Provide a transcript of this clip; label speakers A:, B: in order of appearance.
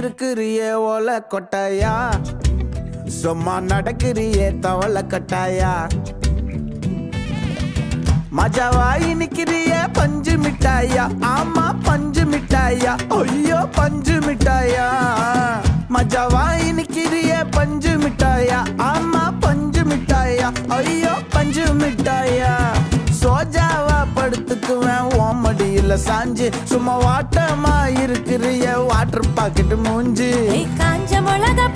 A: இருக்கிறியே ஓல கொட்டாயா, சும்மா நடக்கிறியே தவள கட்டாயா. மஜாவாயி நிக்கிறியே பஞ்சு மிட்டாயா, ஆமா பஞ்சு மிட்டாயா, ஐயோ பஞ்சு மிட்டாயா. மஜாவாயி நிக்கிறியே பஞ்சு மிட்டாயா, ஆமா பஞ்சு மிட்டாயா, ஐயோ பஞ்சு மிட்டாயா. சோஜாவா படுத்துக்குவேன் ஓமடியில சாஞ்சு, சும்மா வாட்டமா இருக்கிறிய வாட்டர் பாக்கெட் மூஞ்சி.
B: காஞ்ச மிளகா